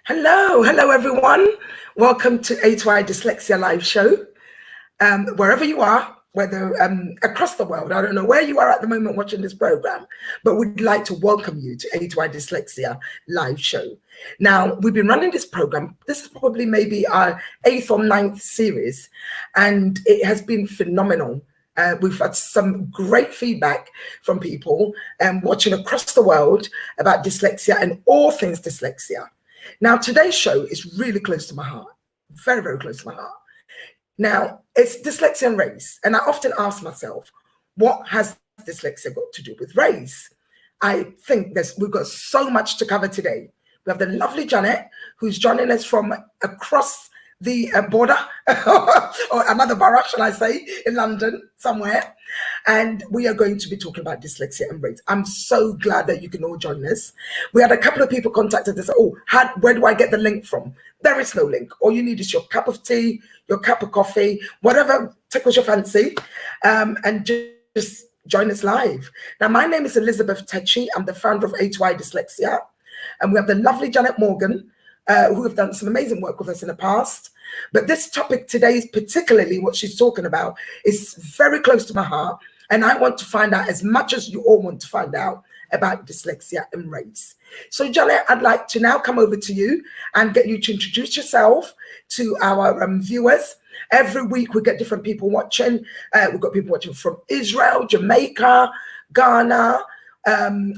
Hello everyone. Welcome to A2I Dyslexia live show. Wherever you are, whether across the world, I don't know where you are at the moment watching this program, but we'd like to welcome you to A2I Dyslexia live show. Now, we've been running this program. This is probably maybe our 8th or 9th series, and it has been phenomenal. We've had some great feedback from people watching across the world about dyslexia and all things dyslexia. Now, today's show is really close to my heart, very, very close to my heart. Now, it's dyslexia and race. And I often ask myself, what has dyslexia got to do with race? I think we've got so much to cover today. We have the lovely Jannett, who's joining us from across the border, or another borough, shall I say, in London somewhere. And we are going to be talking about dyslexia and race. I'm so glad that you can all join us. We had a couple of people contacted us. Where do I get the link from? There is no link. All you need is your cup of tea, your cup of coffee, whatever tickles your fancy, and just join us live. Now, my name is Elizabeth Techi. I'm the founder of A2I Dyslexia. And we have the lovely Jannett Morgan, who have done some amazing work with us in the past. But this topic today is particularly what she's talking about is very close to my heart. And I want to find out as much as you all want to find out about dyslexia and race. So Jannett, I'd like to now come over to you and get you to introduce yourself to our viewers. Every week we get different people watching. We've got people watching from Israel, Jamaica, Ghana,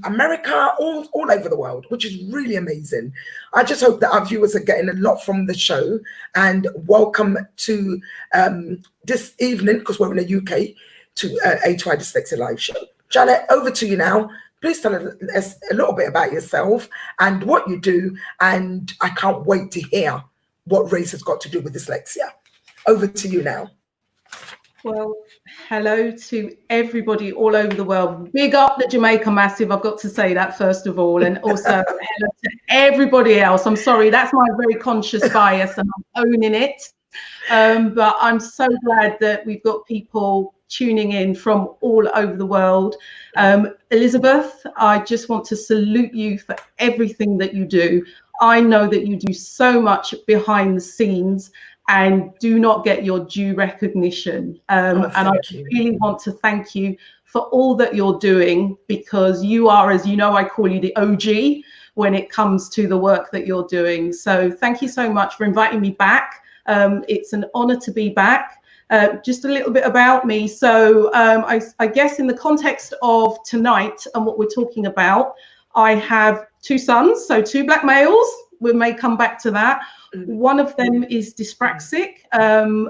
America, all over the world, which is really amazing. I just hope that our viewers are getting a lot from the show, and welcome to this evening, because we're in the UK, to A2I Dyslexia live show. Jannett, over to you now. Please tell us a little bit about yourself and what you do, and I can't wait to hear what race has got to do with dyslexia. Over to you now. Well, hello to everybody all over the world. Big up the Jamaica Massive. I've got to say that first of all. And also hello to everybody else. I'm sorry, that's my very conscious bias and I'm owning it. But I'm so glad that we've got people tuning in from all over the world. Elizabeth, I just want to salute you for everything that you do. I know that you do so much behind the scenes and do not get your due recognition. And I really want to thank you for all that you're doing, because you are, as you know, I call you the OG when it comes to the work that you're doing. So thank you so much for inviting me back. It's an honor to be back. Just a little bit about me. So I guess in the context of tonight and what we're talking about, I have 2 sons, so 2 black males. We may come back to that. One of them is dyslexic.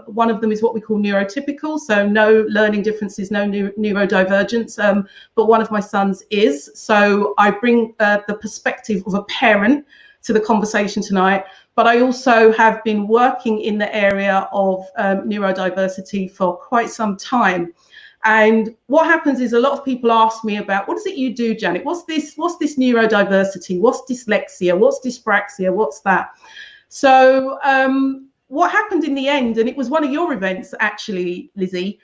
One of them is what we call neurotypical, so no learning differences, no neurodivergence, but one of my sons is. So I bring the perspective of a parent to the conversation tonight, but I also have been working in the area of neurodiversity for quite some time. And what happens is a lot of people ask me about, what is it you do, Jannett? What's this neurodiversity? What's dyslexia? What's dyspraxia? What's that? So what happened in the end, and it was one of your events actually, Lizzie,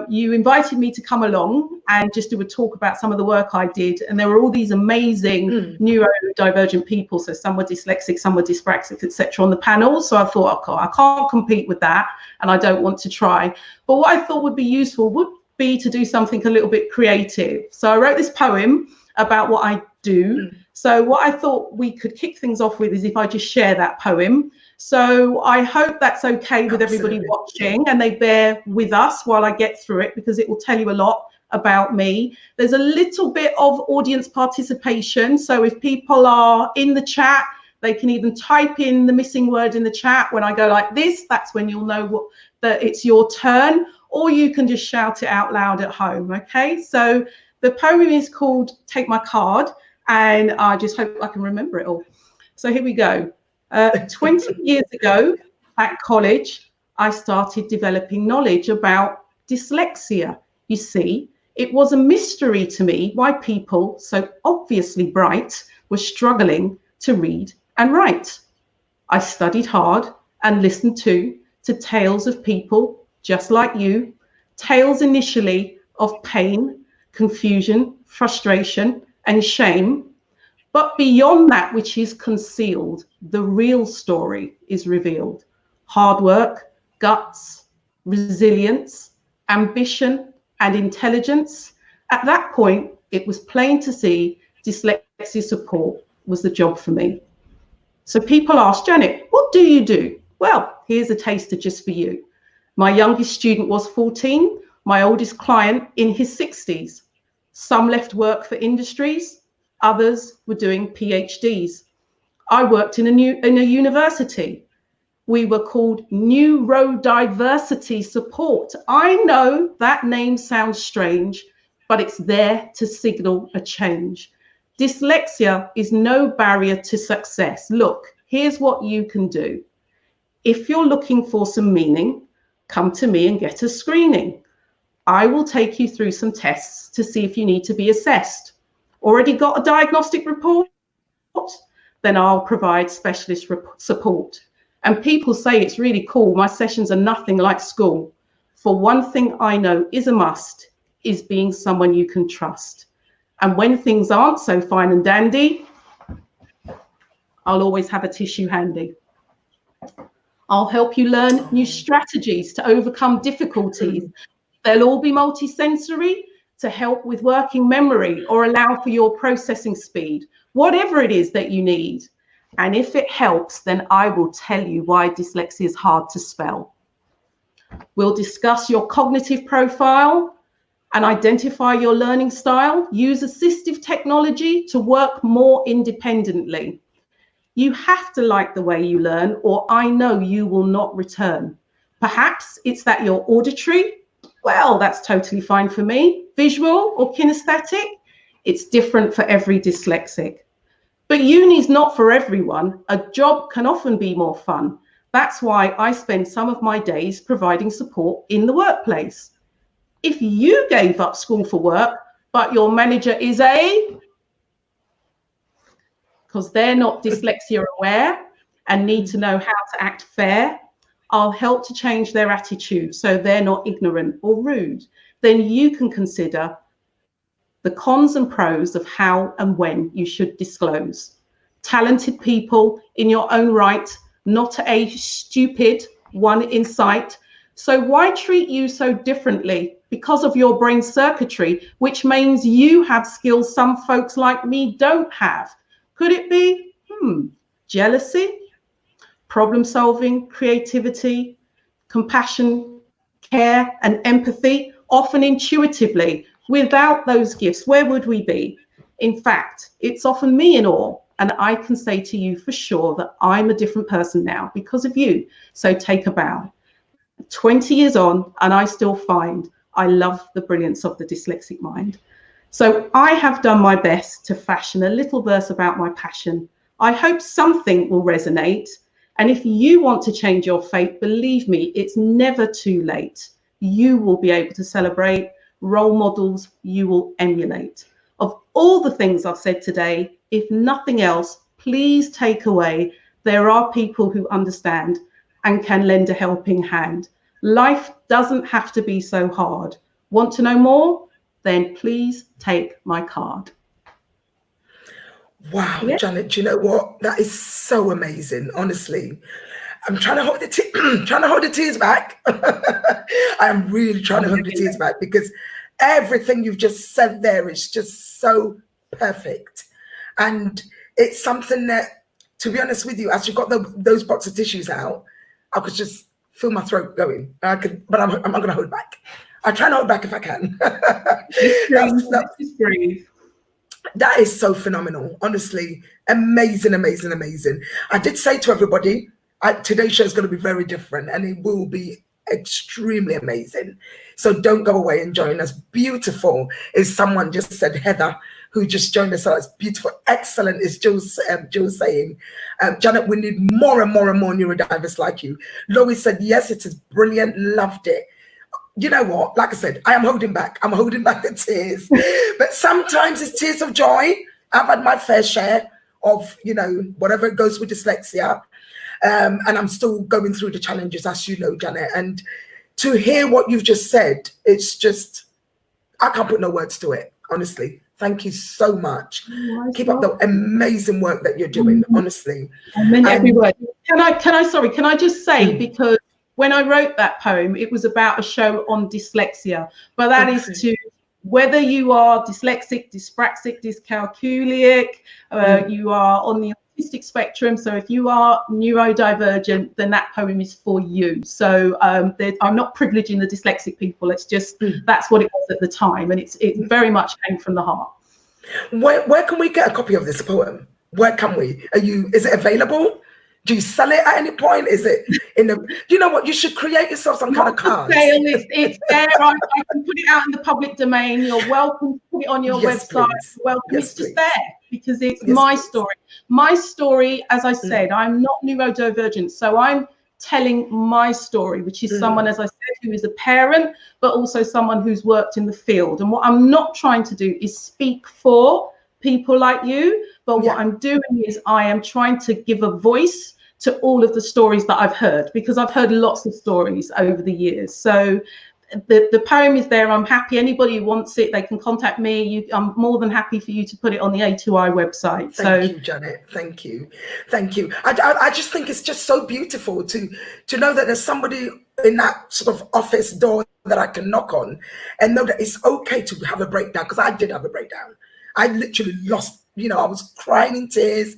you invited me to come along and just do a talk about some of the work I did. And there were all these amazing neurodivergent people. So some were dyslexic, some were dyspraxic, etc. on the panel. So I thought, okay, I can't compete with that and I don't want to try. But what I thought would be useful would be to do something a little bit creative. So I wrote this poem about what I do. So what I thought we could kick things off with is if I just share that poem. So I hope that's okay with everybody watching and they bear with us while I get through it, because it will tell you a lot about me. There's a little bit of audience participation. So if people are in the chat, they can even type in the missing word in the chat. When I go like this, that's when you'll know that it's your turn, or you can just shout it out loud at home. Okay, so the poem is called Take My Card, and I just hope I can remember it all. So here we go. 20 years ago at college, I started developing knowledge about dyslexia. You see, it was a mystery to me why people so obviously bright were struggling to read and write. I studied hard and listened to tales of people just like you, tales initially of pain, confusion, frustration, and shame. But beyond that which is concealed, the real story is revealed. Hard work, guts, resilience, ambition, and intelligence. At that point, it was plain to see dyslexia support was the job for me. So people ask, Janet, what do you do? Well, here's a taster just for you. My youngest student was 14, my oldest client in his 60s. Some left work for industries, others were doing PhDs. I worked in a university. We were called neurodiversity support. I know that name sounds strange, but it's there to signal a change. Dyslexia is no barrier to success. Look, here's what you can do. If you're looking for some meaning, come to me and get a screening. I will take you through some tests to see if you need to be assessed. Already got a diagnostic report? Then I'll provide specialist support. And people say it's really cool. My sessions are nothing like school. For one thing I know is a must, is being someone you can trust. And when things aren't so fine and dandy, I'll always have a tissue handy. I'll help you learn new strategies to overcome difficulties. They'll all be multisensory to help with working memory or allow for your processing speed, whatever it is that you need. And if it helps, then I will tell you why dyslexia is hard to spell. We'll discuss your cognitive profile and identify your learning style. Use assistive technology to work more independently. You have to like the way you learn, or I know you will not return. Perhaps it's that you're auditory. Well, that's totally fine for me. Visual or kinesthetic, it's different for every dyslexic. But uni's not for everyone. A job can often be more fun. That's why I spend some of my days providing support in the workplace. If you gave up school for work, but your manager is because they're not dyslexia aware and need to know how to act fair, I'll help to change their attitude so they're not ignorant or rude. Then you can consider the cons and pros of how and when you should disclose. Talented people in your own right, not a stupid one in sight. So why treat you so differently? Because of your brain circuitry, which means you have skills some folks like me don't have. Could it be jealousy, problem solving, creativity, compassion, care, and empathy, often intuitively? Without those gifts, where would we be? In fact, it's often me in awe, and I can say to you for sure that I'm a different person now because of you. So take a bow. 20 years on, and I still find I love the brilliance of the dyslexic mind. So I have done my best to fashion a little verse about my passion. I hope something will resonate. And if you want to change your fate, believe me, it's never too late. You will be able to celebrate role models you will emulate. Of all the things I've said today, if nothing else, please take away, there are people who understand and can lend a helping hand. Life doesn't have to be so hard. Want to know more? Then please take my card. Wow, yeah. Janet, do you know what? That is so amazing, honestly. I'm trying to hold the tears back. I am really trying to hold the tears back because everything you've just said there is just so perfect. And it's something that, to be honest with you, as you got those box of tissues out, I could just feel my throat going. But I'm not going to hold back. I try not hold back if I can. That is so phenomenal, honestly. Amazing, amazing, amazing. I did say to everybody, today's show is going to be very different and it will be extremely amazing. So don't go away and join us. Beautiful, is someone just said, Heather, who just joined us. So it's beautiful. Excellent, is Jules saying. Janet, we need more and more and more neurodiverse like you. Lois said, yes, it is brilliant. Loved it. You know what? Like I said, I am holding back. I'm holding back the tears. But sometimes it's tears of joy. I've had my fair share of, whatever goes with dyslexia. And I'm still going through the challenges, as you know, Janet. And to hear what you've just said, it's just, I can't put no words to it, honestly. Thank you so much. Nice Keep up the amazing work that you're doing, honestly. I meant every word. Can I just say, because when I wrote that poem, it was about a show on dyslexia, but that is to whether you are dyslexic, dyspraxic, dyscalculic, you are on the autistic spectrum. So if you are neurodivergent, then that poem is for you. So I'm not privileging the dyslexic people. It's just that's what it was at the time, and it very much came from the heart. Where can we get a copy of this poem? Where can we? Is it available? Do you sell it at any point? Is it in the? You know what? You should create yourself some kind of card. It's there. I can put it out in the public domain. You're welcome to put it on your website. Welcome. It's just there because it's my story. My story, as I said, I'm not neurodivergent, so I'm telling my story, which is someone, as I said, who is a parent, but also someone who's worked in the field. And what I'm not trying to do is speak for people like you, but what I'm doing is I am trying to give a voice to all of the stories that I've heard, because I've heard lots of stories over the years. So the poem is there. I'm happy. Anybody who wants it, they can contact me. I'm more than happy for you to put it on the A2I website. Thank you, Jannett. Thank you. Thank you. I just think it's just so beautiful to know that there's somebody in that sort of office door that I can knock on and know that it's okay to have a breakdown, because I did have a breakdown. I literally lost, I was crying in tears.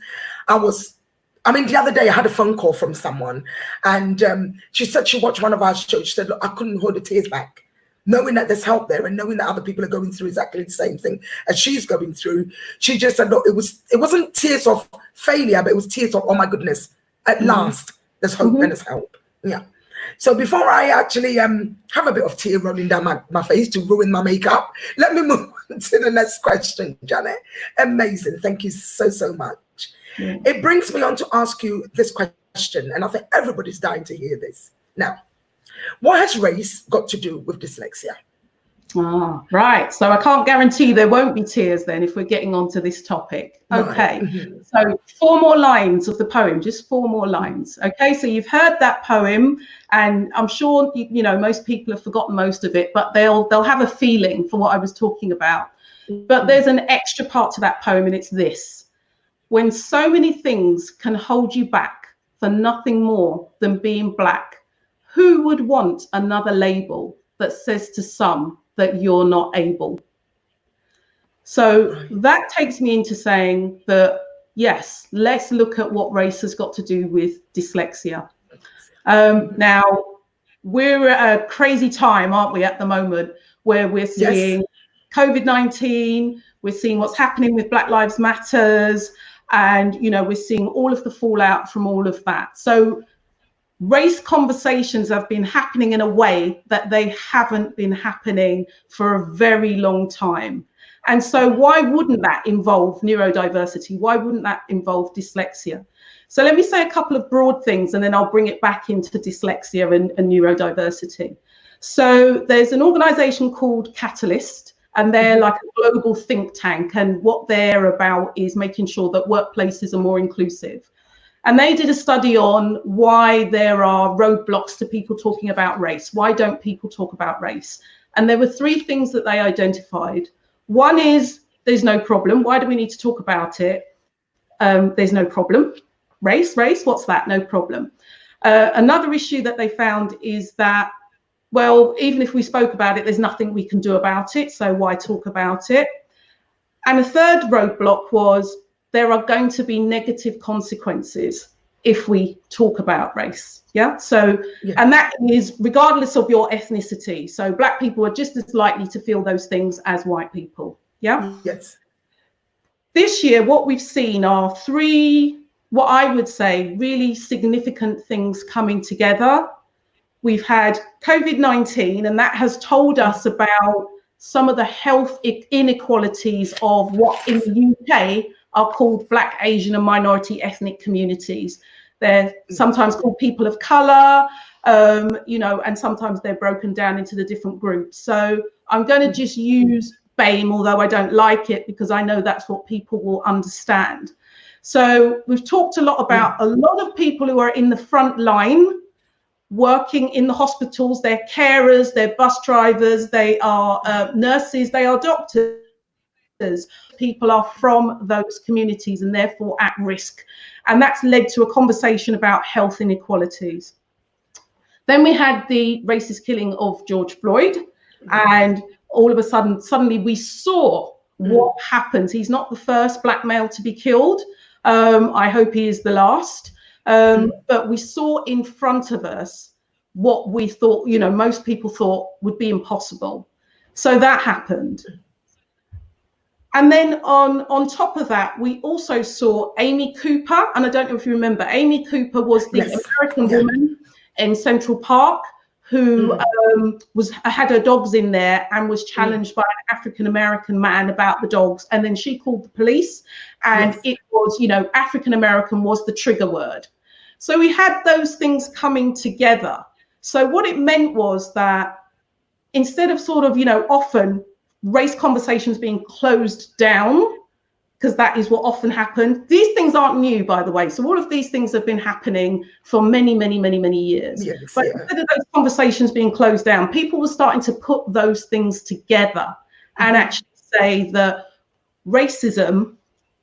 The other day I had a phone call from someone, and she said she watched one of our shows. She said, look, I couldn't hold the tears back. Knowing that there's help there and knowing that other people are going through exactly the same thing as she's going through, she just said, look, it wasn't tears of failure, but it was tears of, oh my goodness, at last there's hope and there's help. Yeah. So before I actually have a bit of tear rolling down my face to ruin my makeup, let me move on to the next question, Jannett. Amazing. Thank you so much. Yeah. It brings me on to ask you this question, and I think everybody's dying to hear this. Now, what has race got to do with dyslexia? Right. So I can't guarantee there won't be tears then if we're getting onto this topic. Okay. Right. So 4 more lines of the poem, just 4 more lines. Okay. So you've heard that poem, and I'm sure, most people have forgotten most of it, but they'll have a feeling for what I was talking about. But there's an extra part to that poem, and it's this. When so many things can hold you back for nothing more than being black, who would want another label that says to some that you're not able? So that takes me into saying that, yes, let's look at what race has got to do with dyslexia. Now, we're at a crazy time, aren't we, at the moment, where we're seeing COVID-19, we're seeing what's happening with Black Lives Matters, and, we're seeing all of the fallout from all of that. So race conversations have been happening in a way that they haven't been happening for a very long time. And so why wouldn't that involve neurodiversity? Why wouldn't that involve dyslexia? So let me say a couple of broad things, and then I'll bring it back into dyslexia and neurodiversity. So there's an organization called Catalyst, and they're like a global think tank. And what they're about is making sure that workplaces are more inclusive. And they did a study on why there are roadblocks to people talking about race. Why don't people talk about race? And there were 3 things that they identified. One is there's no problem. Why do we need to talk about it? There's no problem. Race, what's that? No problem. Another issue that they found is that, well, even if we spoke about it, there's nothing we can do about it. So why talk about it? And a third roadblock was there are going to be negative consequences if we talk about race. Yeah. So, and that is regardless of your ethnicity. So black people are just as likely to feel those things as white people. Yeah. Yes. This year, what we've seen are 3, what I would say, really significant things coming together. We've had COVID-19, and that has told us about some of the health inequalities of what in the UK are called Black, Asian and minority ethnic communities. They're sometimes called people of color, and sometimes they're broken down into the different groups. So I'm going to just use BAME, although I don't like it, because I know that's what people will understand. So we've talked a lot about a lot of people who are in the front line, working in the hospitals. They're carers, they're bus drivers, they are nurses, they are doctors. people are from those communities and therefore at risk. And that's led to a conversation about health inequalities. Then we had the racist killing of George Floyd, and all of a sudden, suddenly we saw what happens. He's not the first black male to be killed. I hope he is the last. But we saw in front of us what we thought, you know, most people thought would be impossible. So that happened. And then on top of that, we also saw Amy Cooper, and I don't know if you remember, Amy Cooper was the American woman in Central Park who had her dogs in there and was challenged by an African-American man about the dogs. And then she called the police, and it was, you know, African-American was the trigger word. So we had those things coming together. So what it meant was that instead of sort of, you know, often race conversations being closed down, because that is what often happened. These things aren't new, by the way. So all of these things have been happening for many, many, many, many years. But instead of those conversations being closed down, people were starting to put those things together and actually say that racism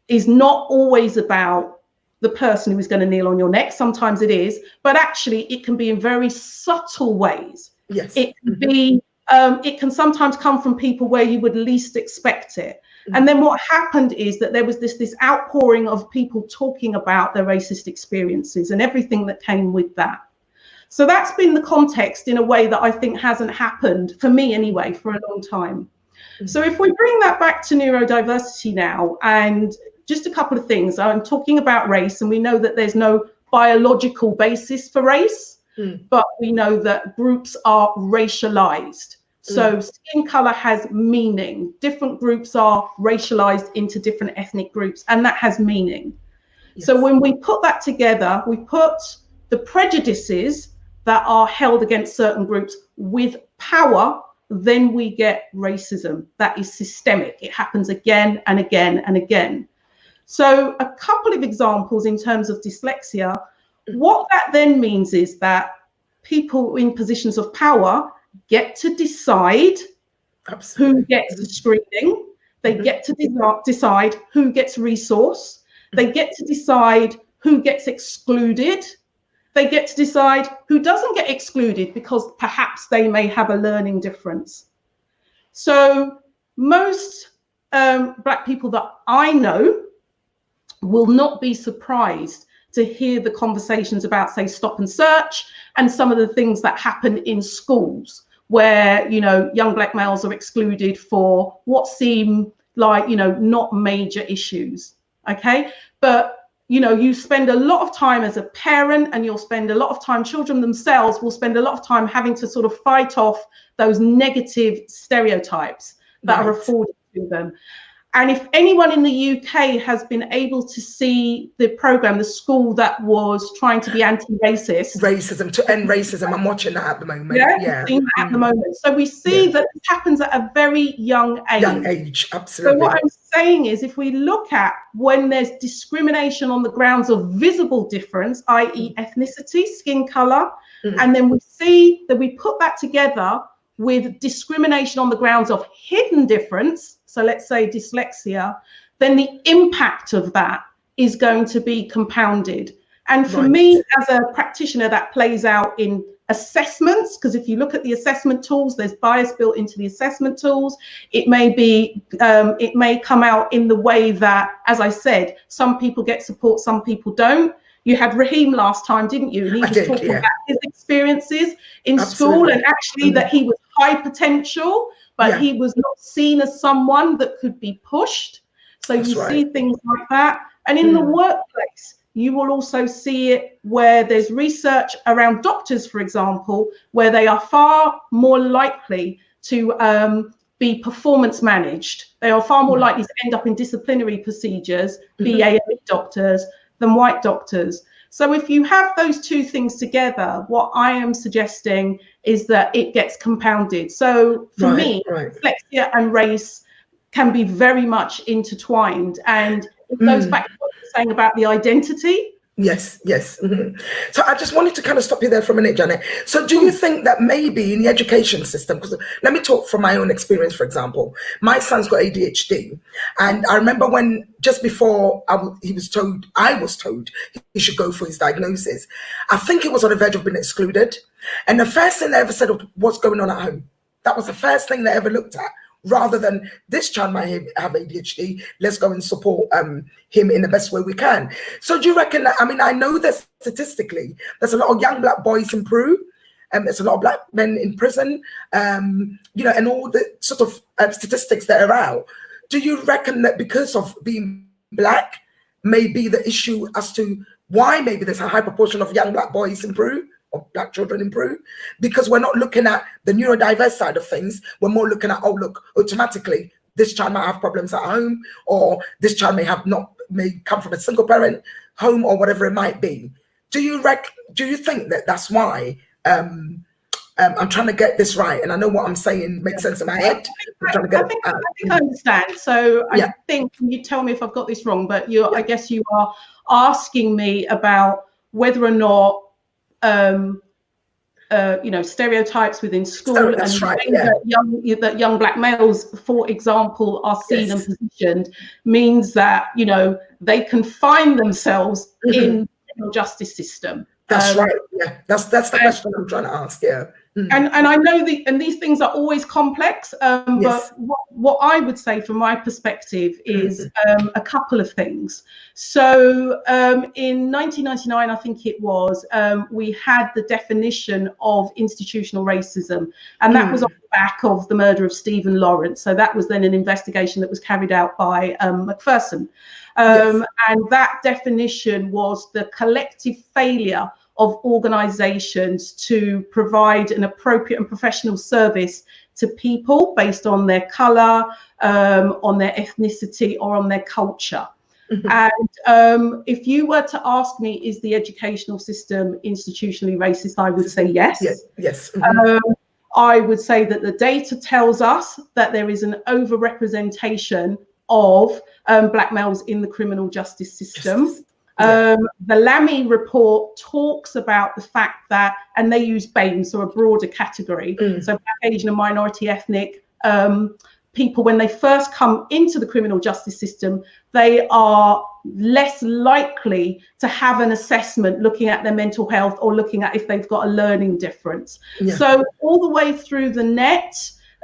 is not always about the person who is going to kneel on your neck. Sometimes it is, but actually it can be in very subtle ways. It can be, it can sometimes come from people where you would least expect it. And then what happened is that there was this outpouring of people talking about their racist experiences and everything that came with that. So that's been the context in a way that I think hasn't happened, for me anyway, for a long time. So if we bring that back to neurodiversity now, and just a couple of things, I'm talking about race, and we know that there's no biological basis for race, but we know that groups are racialized. So skin color has meaning. Different groups are racialized into different ethnic groups, and that has meaning. So when we put that together, we put the prejudices that are held against certain groups with power, then we get racism. That is systemic. It happens again and again and again. So a couple of examples in terms of dyslexia. What that then means is that people in positions of power get to decide who gets the screening. They get to decide who gets resource. They get to decide who gets excluded. They get to decide who doesn't get excluded because perhaps they may have a learning difference. So most Black people that I know will not be surprised to hear the conversations about, say, stop and search and some of the things that happen in schools where, you know, young Black males are excluded for what seem like, you know, not major issues. Okay. But, you know, you spend a lot of time as a parent, and you'll spend a lot of time, children themselves will spend a lot of time having to sort of fight off those negative stereotypes that are afforded to them. And if anyone in the UK has been able to see the program, the school that was trying to be anti-racist, to end racism, I'm watching that at the moment. At the moment. So we see that this happens at a very young age. Absolutely. So what I'm saying is, if we look at when there's discrimination on the grounds of visible difference, i.e. ethnicity, skin color, and then we see that we put that together with discrimination on the grounds of hidden difference, so let's say dyslexia, then the impact of that is going to be compounded. And for me as a practitioner, that plays out in assessments, because if you look at the assessment tools, there's bias built into the assessment tools. It may be, it may come out in the way that, as I said, some people get support, some people don't. You had Raheem last time, didn't you? And he was talking about his experiences in school, and actually that he was high potential, but he was not seen as someone that could be pushed. So you see things like that. And in the workplace, you will also see it where there's research around doctors, for example, where they are far more likely to be performance managed. They are far more likely to end up in disciplinary procedures, BAME doctors, than white doctors. So if you have those two things together, what I am suggesting is that it gets compounded. So for me, dyslexia and race can be very much intertwined. And it goes back to what you're saying about the identity. Yes, yes. So I just wanted to kind of stop you there for a minute, Jannett. So do you think that maybe in the education system, because let me talk from my own experience, for example, my son's got ADHD. And I remember when just before I was told he should go for his diagnosis, I think he was on the verge of being excluded. And the first thing they ever said was, what's going on at home? That was the first thing they ever looked at. Rather than this child might have ADHD, let's go and support him in the best way we can. So do you reckon that, I mean, I know that statistically, there's a lot of young Black boys in Peru, there's a lot of Black men in prison, you know, and all the sort of statistics that are out. Do you reckon that because of being Black may be the issue as to why maybe there's a high proportion of young Black boys in Peru? Or Black children in Peru, because we're not looking at the neurodiverse side of things. We're more looking at, oh, look, automatically, this child might have problems at home, or this child may come from a single parent home, or whatever it might be. Do you think that that's why? I'm trying to get this right, and I know what I'm saying makes sense in my head. I think I understand. So I think, you tell me if I've got this wrong, but I guess you are asking me about whether or not you know, stereotypes within school and that young Black males, for example, are seen and positioned, means that, you know, they can find themselves in the criminal justice system. That's right. Yeah, that's the question I'm trying to ask. Yeah. And I know these things are always complex, but what I would say from my perspective is a couple of things. So in 1999, I think it was, we had the definition of institutional racism, and that was on the back of the murder of Stephen Lawrence. So that was then an investigation that was carried out by Macpherson. And that definition was the collective failure of organizations to provide an appropriate and professional service to people based on their color, on their ethnicity, or on their culture. And if you were to ask me, is the educational system institutionally racist, I would say yes. Yes. I would say that the data tells us that there is an overrepresentation of Black males in the criminal justice system. The Lamy report talks about the fact that, and they use BAME, so a broader category, so Black, Asian and minority ethnic people, when they first come into the criminal justice system, they are less likely to have an assessment looking at their mental health or looking at if they've got a learning difference. So all the way through the net,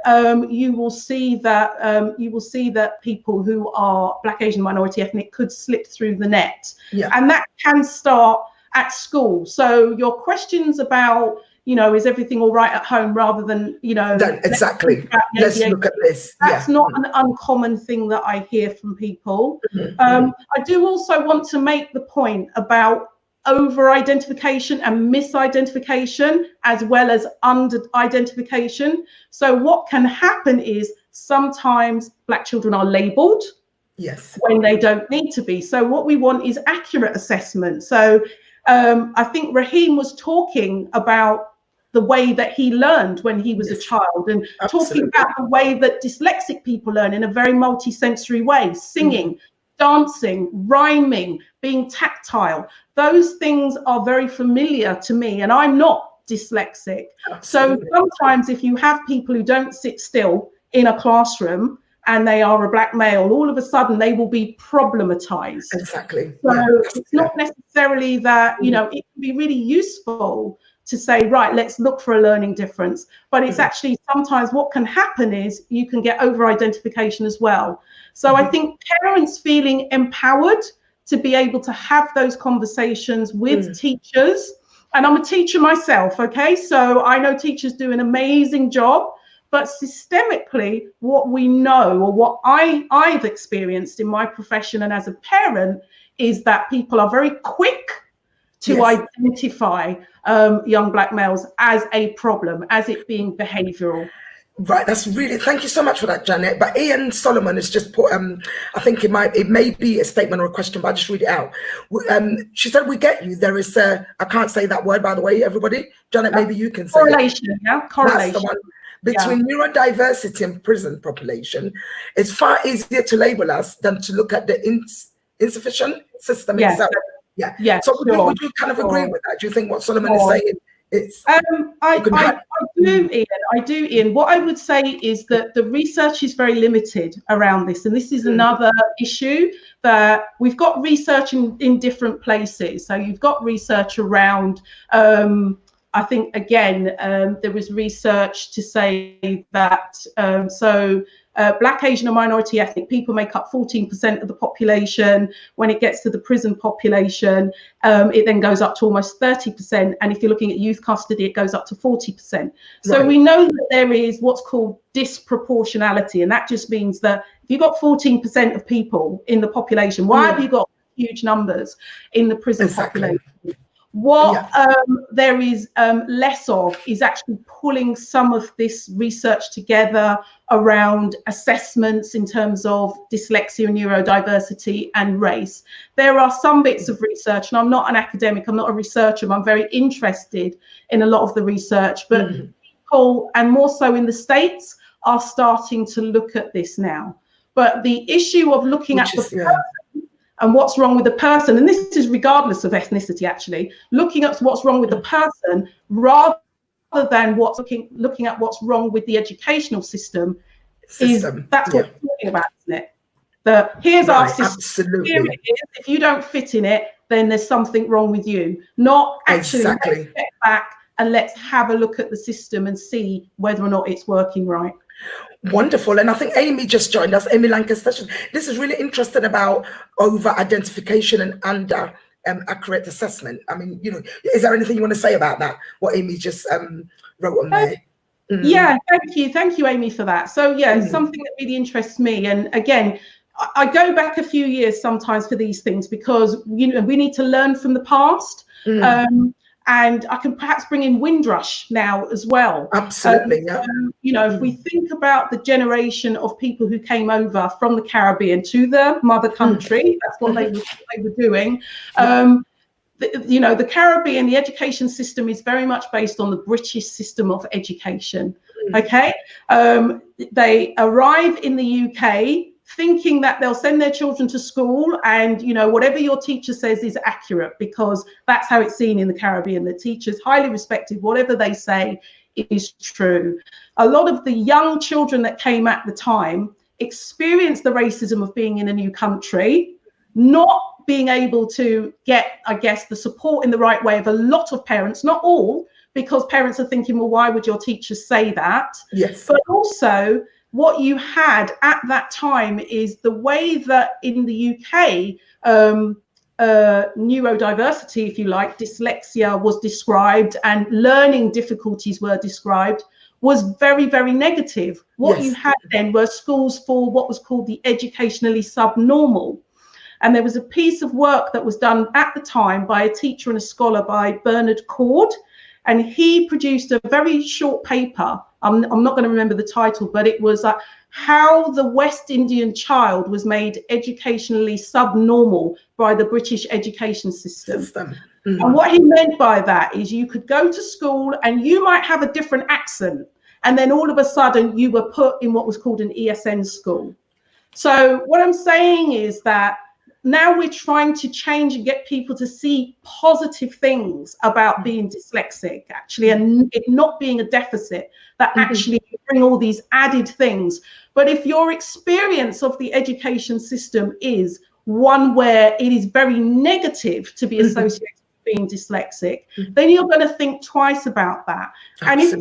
you will see that people who are Black, Asian, minority ethnic could slip through the net, and that can start at school. So your questions about, you know, is everything all right at home, rather than, you know, let's look at this. That's not an uncommon thing that I hear from people. I do also want to make the point about over-identification and misidentification, as well as under-identification. So what can happen is sometimes Black children are labelled when they don't need to be. So what we want is accurate assessment. So I think Raheem was talking about the way that he learned when he was a child, and talking about the way that dyslexic people learn in a very multi-sensory way, singing, dancing, rhyming, being tactile. Those things are very familiar to me, and I'm not dyslexic. So sometimes if you have people who don't sit still in a classroom and they are a Black male, all of a sudden they will be problematized. So it's not necessarily that, you know, it can be really useful to say, right, let's look for a learning difference. But it's actually sometimes what can happen is you can get over-identification as well. So I think parents feeling empowered to be able to have those conversations with teachers. And I'm a teacher myself, okay? So I know teachers do an amazing job, but systemically, what we know, or what I've experienced in my profession and as a parent, is that people are very quick to identify young Black males as a problem, as it being behavioural. Right, that's really, thank you so much for that, Jannett. But Ian Solomon has just put, I think it may be a statement or a question, but I'll just read it out. She said, we get you. There is I can't say that word, by the way, everybody. Jannett, maybe you can say correlation, it. Correlation. That's the one. Between neurodiversity and prison population, it's far easier to label us than to look at the insufficient system itself. Yeah. So would you kind of agree with that? Do you think what Solomon is saying? I do, Ian. What I would say is that the research is very limited around this, and this is another issue, that we've got research in different places. So you've got research around, I think, again, there was research to say that, Black, Asian and minority ethnic people make up 14% of the population. When it gets to the prison population, it then goes up to almost 30%. And if you're looking at youth custody, it goes up to 40%. So we know that there is what's called disproportionality. And that just means that if you've got 14% of people in the population, why have you got huge numbers in the prison population? What there is less of is actually pulling some of this research together around assessments in terms of dyslexia, neurodiversity and race. There are some bits of research, and I'm not an academic, I'm not a researcher, but I'm very interested in a lot of the research, but people, and more so in the States, are starting to look at this now. But the issue of looking at the person and what's wrong with the person, and this is regardless of ethnicity, actually, looking at what's wrong with the person rather than looking at what's wrong with the educational system. That's what we're talking about, isn't it? Here's our system. Absolutely. Here it is. If you don't fit in it, then there's something wrong with you. Not actually let's step back and let's have a look at the system and see whether or not it's working right. Wonderful. And I think Amy just joined us, Amy Lancaster. This is really interesting about over-identification and under accurate assessment. I mean, is there anything you want to say about that, what Amy just wrote on there? Yeah, thank you, Amy, for that. So it's something that really interests me. And again, I go back a few years sometimes for these things because we need to learn from the past. And I can perhaps bring in Windrush now as well. Absolutely, if we think about the generation of people who came over from the Caribbean to the mother country, that's what they were doing. The Caribbean, the education system is very much based on the British system of education. Okay, they arrive in the UK thinking that they'll send their children to school and whatever your teacher says is accurate, because that's how it's seen in the Caribbean. The teacher's highly respected, whatever they say is true. A lot of the young children that came at the time experienced the racism of being in a new country, not being able to get, I guess, the support in the right way of a lot of parents, not all, because parents are thinking, well, why would your teacher say that? Yes. But also, what you had at that time is the way that in the UK, neurodiversity, if you like, dyslexia was described and learning difficulties were described, was very, very negative. What you had then were schools for what was called the educationally subnormal. And there was a piece of work that was done at the time by a teacher and a scholar by Bernard Cord, and he produced a very short paper. I'm not going to remember the title, but it was how the West Indian child was made educationally subnormal by the British education system. And what he meant by that is you could go to school and you might have a different accent, and then all of a sudden you were put in what was called an ESN school. So what I'm saying is that now we're trying to change and get people to see positive things about being dyslexic, actually, and it not being a deficit, that actually bring all these added things. But if your experience of the education system is one where it is very negative to be associated with being dyslexic, then you're going to think twice about that. Absolutely.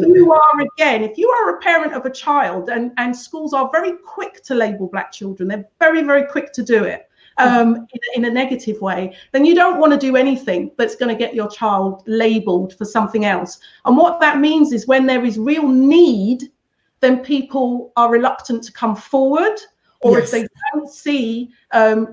And if you are a parent of a child, and schools are very quick to label Black children, they're very, very quick to do it. In a negative way, then you don't want to do anything that's going to get your child labeled for something else. And what that means is when there is real need, then people are reluctant to come forward, or if they don't see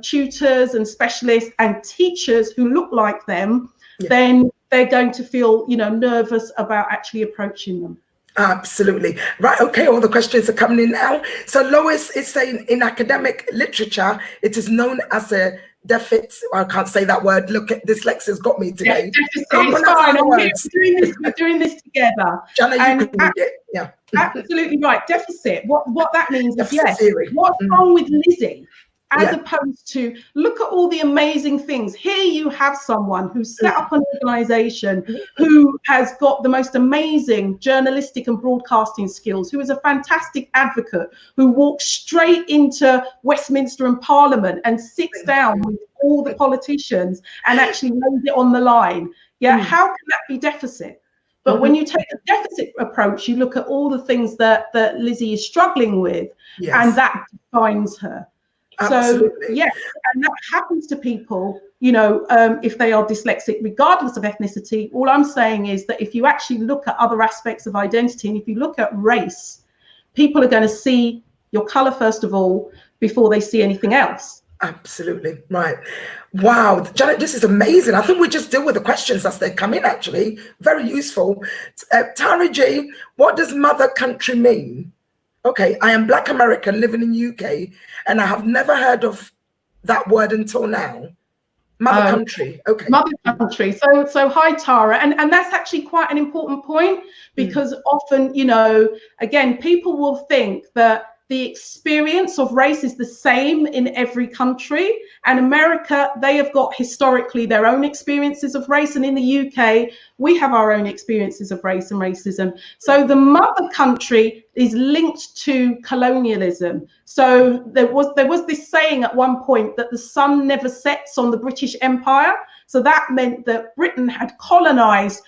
tutors and specialists and teachers who look like them, then they're going to feel nervous about actually approaching them. Absolutely. Right. Okay. All the questions are coming in now. So Lois is saying in academic literature, it is known as a deficit. I can't say that word. Look, dyslexia got me today. Deficit. It's fine. We're doing this together. Jannett, you can read it. Yeah. Absolutely right. Deficit. What that means is, theory. What's wrong with Lizzie as opposed to look at all the amazing things. Here you have someone who set up an organization, who has got the most amazing journalistic and broadcasting skills, who is a fantastic advocate, who walks straight into Westminster and Parliament and sits down with all the politicians and actually lays it on the line. Yeah, how can that be deficit? But when you take a deficit approach, you look at all the things that Lizzie is struggling with, and that defines her. Absolutely. So, yes, and that happens to people, you know, if they are dyslexic, regardless of ethnicity. All I'm saying is that if you actually look at other aspects of identity, and if you look at race, people are going to see your color, first of all, before they see anything else. Absolutely. Right. Wow. Jannett, this is amazing. I think we just deal with the questions as they come in, actually. Very useful. Tara G, what does mother country mean? Okay, I am Black American living in UK, and I have never heard of that word until now. Mother country. Okay. Mother country. So hi, Tara. And that's actually quite an important point, because often, you know, again, people will think that the experience of race is the same in every country, and America, they have got historically their own experiences of race, and in the UK we have our own experiences of race and racism. So the mother country is linked to colonialism. So there was this saying at one point that the sun never sets on the British Empire. So that meant that Britain had colonized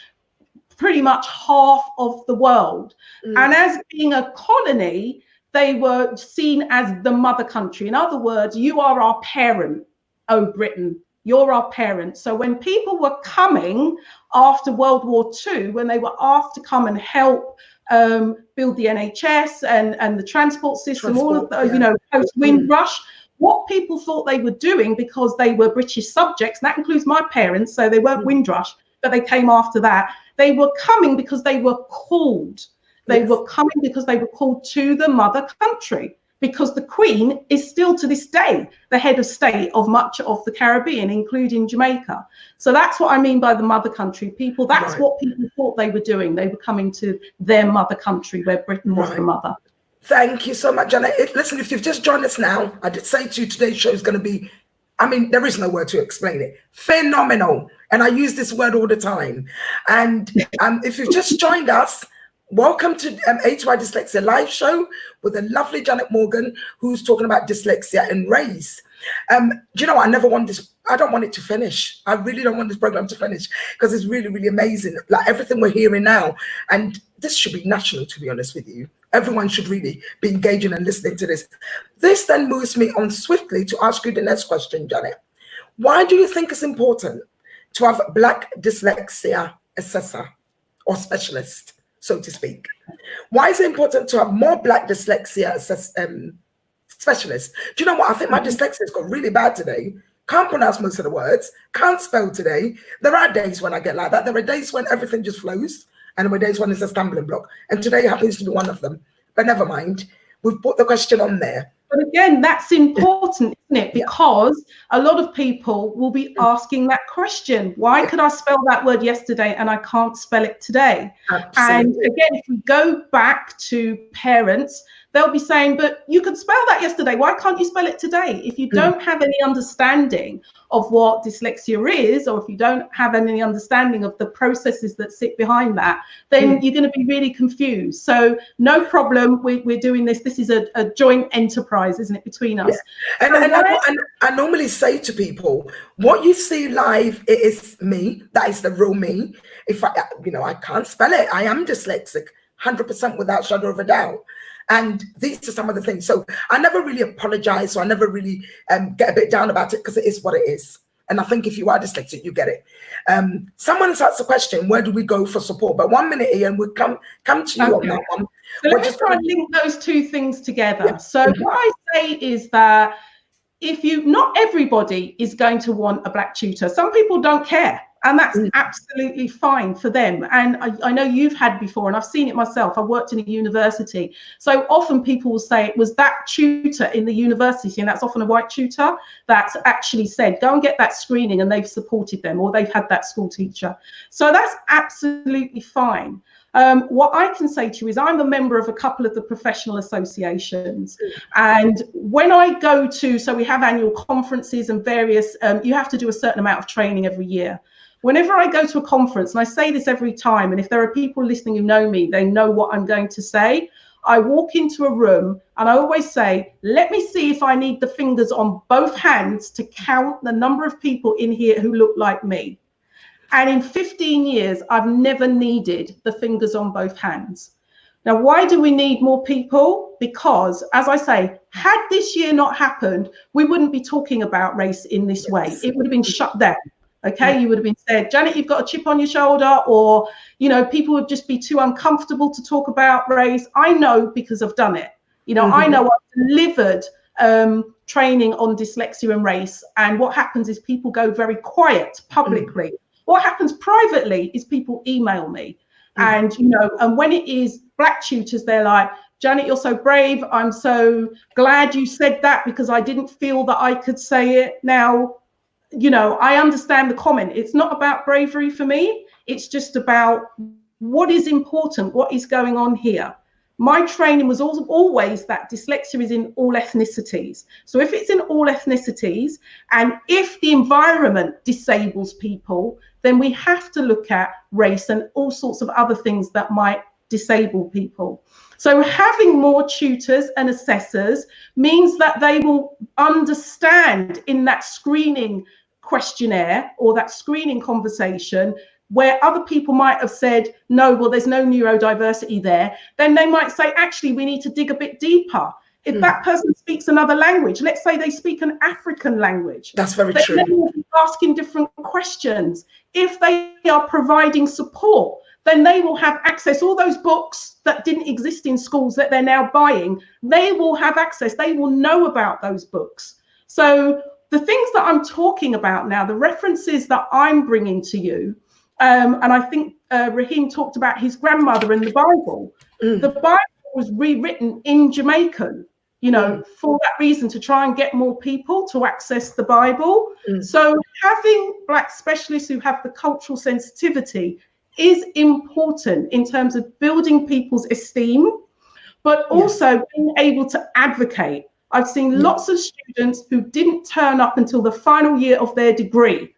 pretty much half of the world, and as being a colony, they were seen as the mother country. In other words, you are our parent, oh Britain, you're our parent. So when people were coming after World War II, when they were asked to come and help build the NHS and the transport system, all of the, you know, post-Windrush, what people thought they were doing, because they were British subjects, and that includes my parents, so they weren't Windrush, but they came after that. They were coming because they were called. They were coming because they were called to the mother country, because the Queen is still to this day the head of state of much of the Caribbean, including Jamaica. So that's what I mean by the mother country. People, that's what people thought they were doing. They were coming to their mother country, where Britain was the mother. Thank you so much, Jannett. Listen, if you've just joined us now, I did say to you today's show is going to be, I mean, there is no word to explain it. Phenomenal. And I use this word all the time. And if you've just joined us, welcome to A2I Dyslexia live show with the lovely Jannett Morgan, who's talking about dyslexia and race. Do you know, I never want this, I don't want it to finish. I really don't want this program to finish, because it's really, really amazing. Like everything we're hearing now, and this should be national, to be honest with you. Everyone should really be engaging and listening to this. This then moves me on swiftly to ask you the next question, Jannett. Why do you think it's important to have a Black dyslexia assessor or specialist, so to speak? Why is it important to have more Black dyslexia specialists? Do you know what? I think my dyslexia got really bad today. Can't pronounce most of the words, can't spell today. There are days when I get like that. There are days when everything just flows, and there are days when it's a stumbling block. And today happens to be one of them. But never mind. We've put the question on there. But again, that's important, isn't it? Because a lot of people will be asking that question. Why could I spell that word yesterday and I can't spell it today? Absolutely. And again, if we go back to parents, they'll be saying, but you could spell that yesterday. Why can't you spell it today? If you don't have any understanding of what dyslexia is, or if you don't have any understanding of the processes that sit behind that, then you're going to be really confused. So no problem. We're doing this. This is a joint enterprise, isn't it, between us? Yeah. And I normally say to people, what you see live, it is me. That is the real me. If I can't spell it. I am dyslexic, 100% without shadow of a doubt. And these are some of the things. So I never really apologize. So I never really get a bit down about it, because it is what it is. And I think if you are dyslexic, you get it. Someone has asked the question, where do we go for support? But 1 minute, Ian, we'll come to you on that one. So let me try and link those two things together. Yeah. So what I say is that not everybody is going to want a Black tutor. Some people don't care. And that's absolutely fine for them. And I know you've had before, and I've seen it myself. I worked in a university. So often people will say it was that tutor in the university, and that's often a white tutor, that's actually said, go and get that screening, and they've supported them, or they've had that school teacher. So that's absolutely fine. What I can say to you is I'm a member of a couple of the professional associations. And when I go to, so we have annual conferences and various, you have to do a certain amount of training every year. Whenever I go to a conference, and I say this every time, and if there are people listening who know me, they know what I'm going to say. I walk into a room and I always say, let me see if I need the fingers on both hands to count the number of people in here who look like me. And in 15 years, I've never needed the fingers on both hands. Now, why do we need more people? Because, as I say, had this year not happened, we wouldn't be talking about race in this way. It would have been shut down. Okay, you would have been said, Janet, you've got a chip on your shoulder, or, you know, people would just be too uncomfortable to talk about race. I know because I've done it. You know, I know I've delivered training on dyslexia and race. And what happens is people go very quiet publicly. What happens privately is people email me. And, you know, and when it is black tutors, they're like, Janet, you're so brave. I'm so glad you said that because I didn't feel that I could say it. Now, you know, I understand the comment. It's not about bravery for me. It's just about what is important, what is going on here. My training was always that dyslexia is in all ethnicities. So if it's in all ethnicities, and if the environment disables people, then we have to look at race and all sorts of other things that might disable people. So having more tutors and assessors means that they will understand in that screening questionnaire or that screening conversation where other people might have said, no, well, there's no neurodiversity there. Then they might say, actually, we need to dig a bit deeper. If that person speaks another language, let's say they speak an African language. That's very true. They will be asking different questions. If they are providing support, then they will have access. All those books that didn't exist in schools that they're now buying, they will have access. They will know about those books. So the things that I'm talking about now, the references that I'm bringing to you, and I think Raheem talked about his grandmother and the Bible. The Bible was rewritten in Jamaican, you know, for that reason, to try and get more people to access the Bible. So having Black specialists who have the cultural sensitivity is important in terms of building people's esteem, but also being able to advocate. I've seen lots of students who didn't turn up until the final year of their degree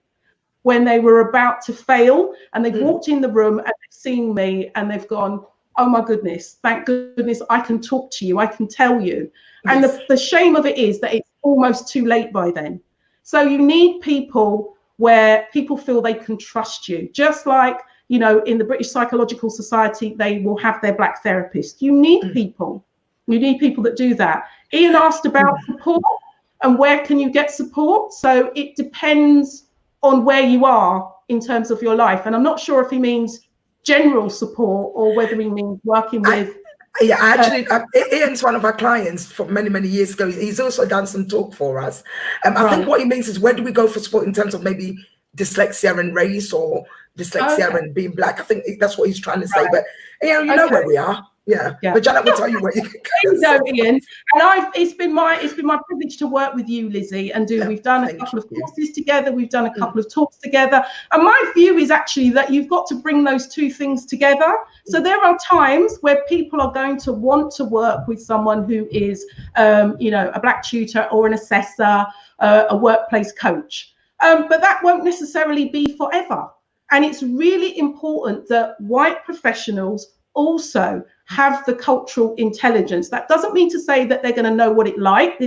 when they were about to fail, and they've walked in the room and they've seen me and they've gone, oh my goodness, thank goodness I can talk to you, I can tell you. And the shame of it is that it's almost too late by then. So you need people where people feel they can trust you, just like, you know, in the British Psychological Society, they will have their Black therapist. You need people. You need people that do that. Ian asked about support and where can you get support? So it depends on where you are in terms of your life. And I'm not sure if he means general support or whether he means working with... Ian's one of our clients from many, many years ago. He's also done some talk for us. I think what he means is, where do we go for support in terms of maybe dyslexia and race, or dyslexia and being Black? I think that's what he's trying to say. But you know where we are. But Jannett will tell you where you can go. You know, Ian, and it's been my privilege to work with you, Lizzie, and we've done a couple of courses together, we've done a couple of talks together, and my view is actually that you've got to bring those two things together. So there are times where people are going to want to work with someone who is, you know, a Black tutor or an assessor, a workplace coach, but that won't necessarily be forever. And it's really important that white professionals also have the cultural intelligence. That doesn't mean to say that they're going to know what it's like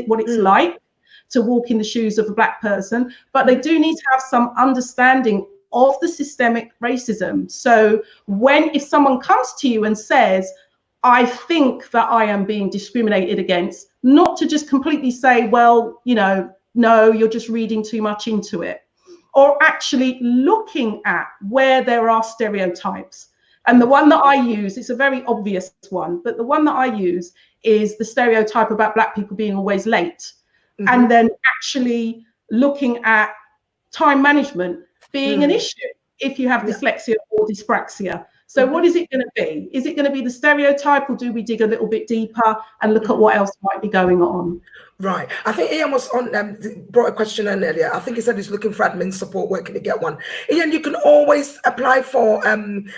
to walk in the shoes of a Black person, but they do need to have some understanding of the systemic racism. So if someone comes to you and says, I think that I am being discriminated against, not to just completely say, well, you know, no, you're just reading too much into it, or actually looking at where there are stereotypes. And the one that I use, it's a very obvious one, but the one that I use is the stereotype about Black people being always late. And then actually looking at time management being an issue. if you have dyslexia or dyspraxia. So what is it going to be? Is it going to be the stereotype, or do we dig a little bit deeper and look at what else might be going on? Right. I think Ian was on, brought a question in earlier. I think he said he's looking for admin support. Where can he get one? Ian, you can always apply for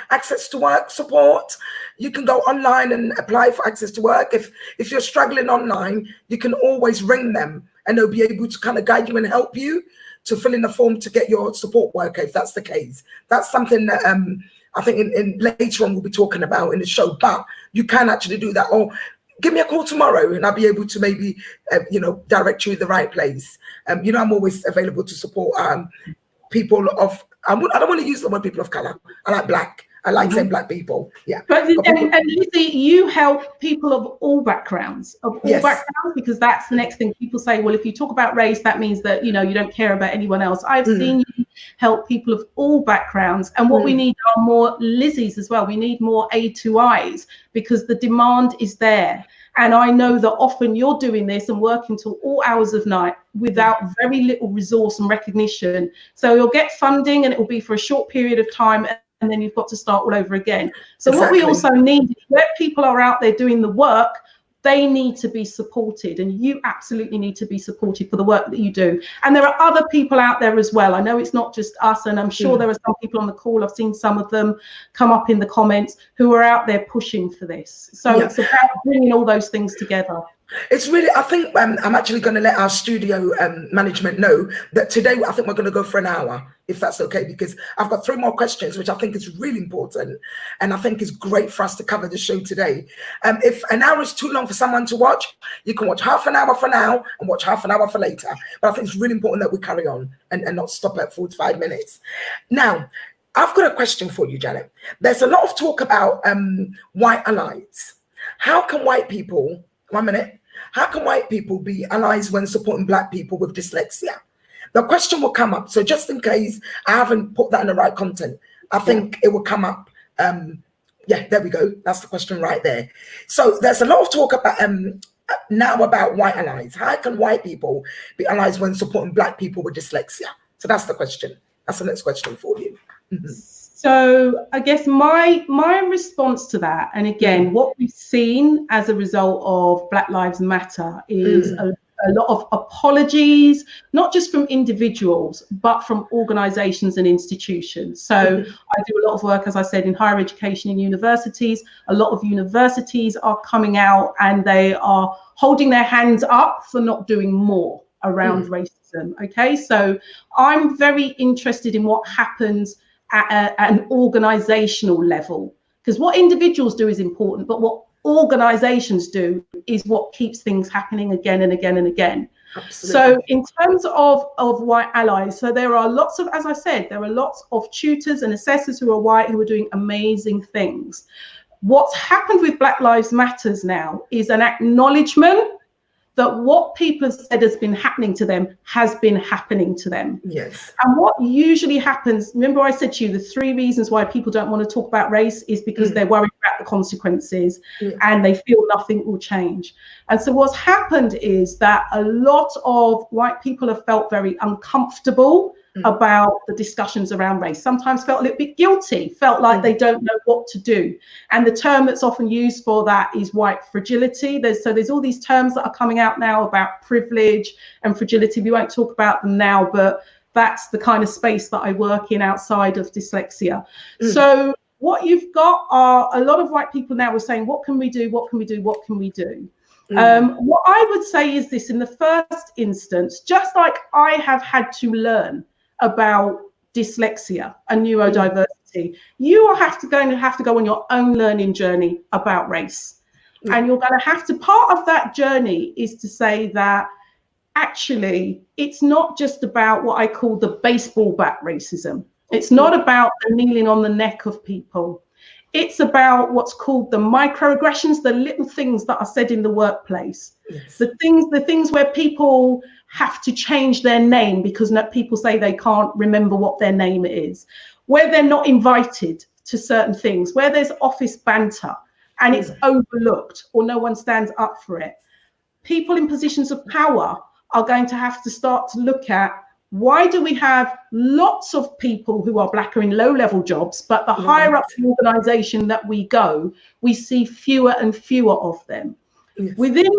access to work support. You can go online and apply for access to work. If you're struggling online, you can always ring them and they'll be able to kind of guide you and help you to fill in the form to get your support worker, if that's the case. That's something that I think in later on we'll be talking about in the show, but you can actually do that. Or give me a call tomorrow and I'll be able to maybe, direct you to the right place. I'm always available to support people of, I don't want to use the word people of color. I like black. I like saying black people. Yeah. But and Lizzie, you help people of all backgrounds, because that's the next thing. People say, well, if you talk about race, that means that, you don't care about anyone else. I've seen you help people of all backgrounds. And what we need are more Lizzies as well. We need more A2Is because the demand is there. And I know that often you're doing this and working till all hours of night without very little resource and recognition. So you'll get funding and it will be for a short period of time, and then you've got to start all over again. So what we also need is where people are out there doing the work, they need to be supported, and you absolutely need to be supported for the work that you do. And there are other people out there as well. I know it's not just us, and I'm sure there are some people on the call, I've seen some of them come up in the comments, who are out there pushing for this. So it's about bringing all those things together. It's really, I think I'm actually going to let our studio management know that today I think we're going to go for an hour, if that's okay, because I've got 3 more questions, which I think is really important. And I think is great for us to cover the show today. If an hour is too long for someone to watch, you can watch half an hour for now and watch half an hour for later. But I think it's really important that we carry on and not stop at 45 minutes. Now, I've got a question for you, Jannett. There's a lot of talk about white allies. How can white people, how can white people be allies when supporting black people with dyslexia? The question will come up. So just in case I haven't put that in the right content, I think it will come up. There we go. That's the question right there. So there's a lot of talk about now about white allies. How can white people be allies when supporting black people with dyslexia? So that's the question. That's the next question for you. So I guess my response to that, and again, what we've seen as a result of Black Lives Matter is a lot of apologies, not just from individuals, but from organizations and institutions. So I do a lot of work, as I said, in higher education in universities. A lot of universities are coming out and they are holding their hands up for not doing more around racism. Okay, so I'm very interested in what happens at an organizational level, because what individuals do is important, but what organizations do is what keeps things happening again and again and again. Absolutely. So in terms of white allies, so there are lots of, as I said, there are lots of tutors and assessors who are white who are doing amazing things. What's happened with Black Lives Matters now is an acknowledgement that what people have said has been happening to them has been happening to them. Yes. And what usually happens, remember I said to you, the 3 reasons why people don't want to talk about race is because they're worried about the consequences and they feel nothing will change. And so what's happened is that a lot of white people have felt very uncomfortable about the discussions around race, sometimes felt a little bit guilty, felt like they don't know what to do. And the term that's often used for that is white fragility. There's all these terms that are coming out now about privilege and fragility. We won't talk about them now, but that's the kind of space that I work in outside of dyslexia. So what you've got are a lot of white people now are saying, what can we do? What can we do? What can we do? What I would say is this: in the first instance, just like I have had to learn about dyslexia and neurodiversity, you are going to have to go on your own learning journey about race. And you're going to have to, part of that journey is to say that actually it's not just about what I call the baseball bat racism. It's not about the kneeling on the neck of people. It's about what's called the microaggressions, the little things that are said in the workplace, the things where people have to change their name because people say they can't remember what their name is, where they're not invited to certain things, where there's office banter and it's overlooked or no one stands up for it. People in positions of power are going to have to start to look at why do we have lots of people who are Black are in low-level jobs, but the higher up the organisation that we go, we see fewer and fewer of them? Yes. Within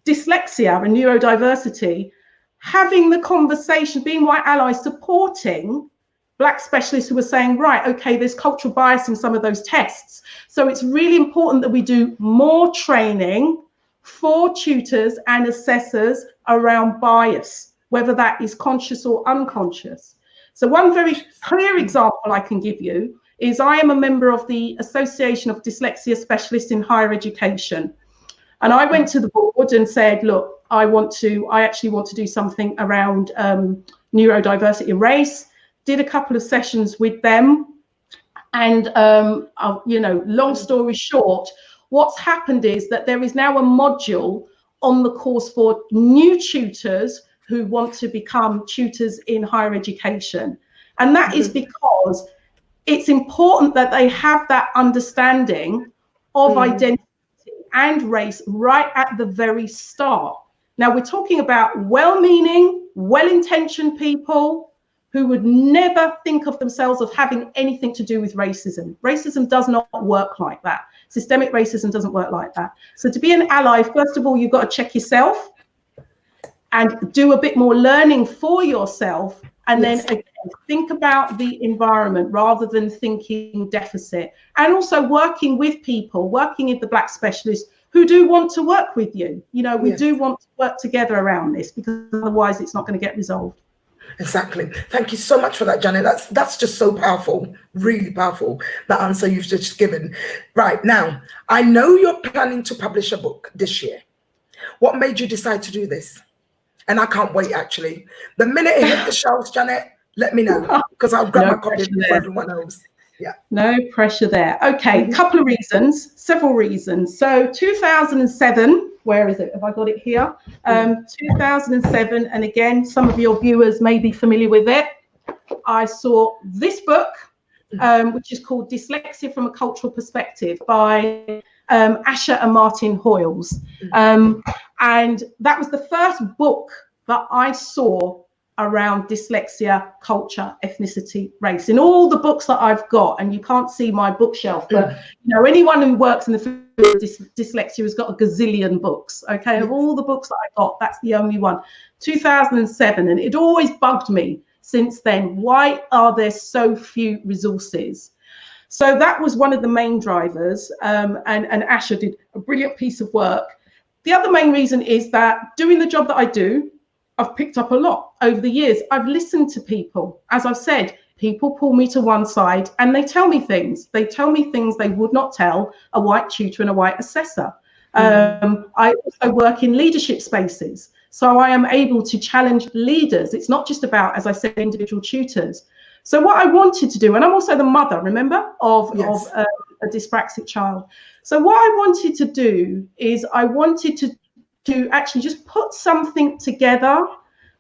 dyslexia and neurodiversity, having the conversation, being white allies, supporting Black specialists who are saying, right, okay, there's cultural bias in some of those tests. So it's really important that we do more training for tutors and assessors around bias, whether that is conscious or unconscious. So one very clear example I can give you is I am a member of the Association of Dyslexia Specialists in Higher Education. And I went to the board and said, look, I actually want to do something around neurodiversity and race. Did a couple of sessions with them. And, long story short, what's happened is that there is now a module on the course for new tutors who want to become tutors in higher education. And that is because it's important that they have that understanding of identity and race right at the very start. Now, we're talking about well-meaning, well-intentioned people who would never think of themselves as having anything to do with racism. Racism does not work like that. Systemic racism doesn't work like that. So to be an ally, first of all, you've got to check yourself and do a bit more learning for yourself. And then again, think about the environment rather than thinking deficit. And also working with people, working with the Black specialists who do want to work with you. You know, we do want to work together around this, because otherwise it's not going to get resolved. Exactly. Thank you so much for that, Jannett. That's just so powerful, really powerful, that answer you've just given. Right, now, I know you're planning to publish a book this year. What made you decide to do this? And I can't wait, actually. The minute it hit the shelves, Jannett, let me know, because I'll grab my copy before everyone else. Yeah. No pressure there. Okay, couple of reasons, several reasons. So 2007, where is it? Have I got it here? 2007, and again, some of your viewers may be familiar with it. I saw this book, which is called Dyslexia from a Cultural Perspective by Asher and Martin Hoyles. And that was the first book that I saw around dyslexia, culture, ethnicity, race. In all the books that I've got, and you can't see my bookshelf, but you know, anyone who works in the field of dyslexia has got a gazillion books. Okay, of all the books that I got, that's the only one. 2007, and it always bugged me since then. Why are there so few resources? So that was one of the main drivers, and Asher did a brilliant piece of work. The other main reason is that doing the job that I do, I've picked up a lot over the years. I've listened to people. As I've said, people pull me to one side and they tell me things. They tell me things they would not tell a white tutor and a white assessor. I also work in leadership spaces. So I am able to challenge leaders. It's not just about, as I said, individual tutors. So what I wanted to do, and I'm also the mother, remember, of a dyspraxic child. So what I wanted to do is I wanted to actually just put something together